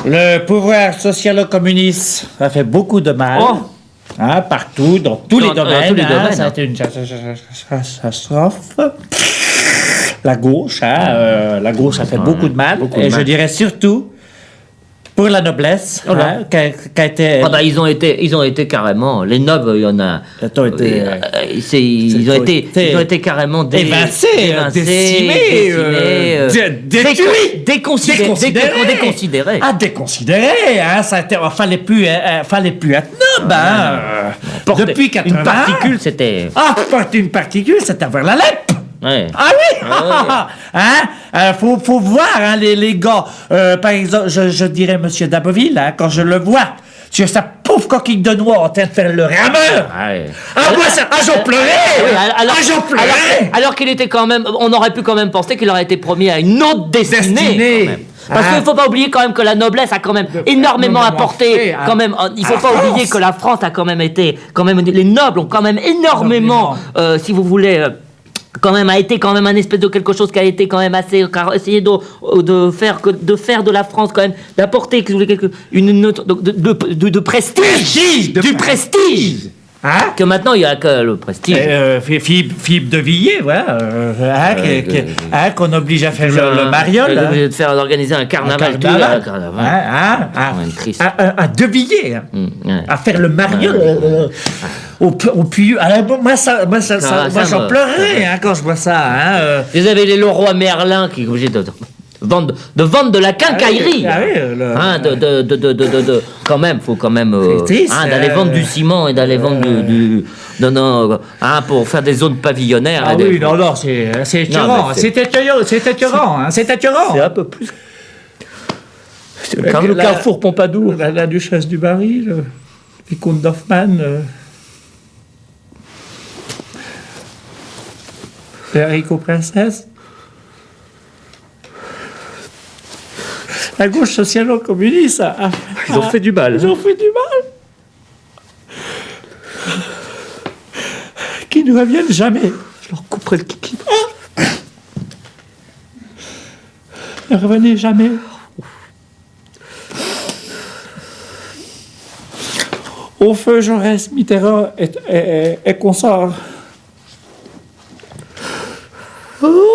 Le pouvoir socialo-communiste a fait beaucoup de mal. Oh. Hein, partout, dans tous les domaines. tous les domaines, ça a hein. été une catastrophe. La gauche, la gauche a fait beaucoup de mal. beaucoup de Et je mal. dirais surtout pour la noblesse, Oh là. hein, qui a été... Ah bah, ils ont été carrément, les nobles, il y en a. Ils ont été, ils ont été carrément évincés, décimés, détruits, déconsidérés. Ah, déconsidérés, hein, ça a été, fallait plus être noble, hein. Depuis 80 Une particule, c'était. Ah, une particule, c'était vers la lèpre. Ouais. Ah oui! Hein? Faut voir, hein, les gars. Par exemple, je dirais Monsieur Daboville, hein, quand je le vois, sur sa pauvre coquille de noix en train de faire le rameur. Ouais. J'en pleurais! J'en pleurais! Alors qu'il était quand même, on aurait pu quand même penser qu'il aurait été promis à une autre destinée. Quand même. Parce qu'il ne faut pas oublier quand même que la noblesse a quand même énormément apporté. Quand même, il ne faut pas oublier que la France a quand même été, les nobles ont quand même énormément, si vous voulez. Quand même a été quand même un espèce de quelque chose qui a été quand même assez essayer de faire de la France quand même d'apporter une note de prestige, du prestige. Hein? Que maintenant il y a que le prestige. Philippe de Villiers, voilà, qu'on oblige à faire le mariole. Hein? De faire organiser un carnaval. Un De Villiers, hein? À faire le mariole. Au puits. Moi, j'en pleurais, hein, quand je vois ça. Hein, Vous avez les Leroy Merlin qui est obligé de vendre de la quincaillerie. Quand même, faut quand même d'aller vendre du ciment et d'aller vendre pour faire des zones pavillonnaires. Ah oui, non, c'est écœurant. C'est écœurant. C'est un peu plus. Le Carrefour Pompadour. La duchesse du Barry, le vicomte d'Hoffmann. Enrico Princesse. La gauche socialo-communiste Ils ont fait du mal. Ils ont fait du mal. Qui ne reviennent jamais. Je leur couperai le kiki. Ne revenez jamais. Au feu Jaurès, Mitterrand et consort. Oh.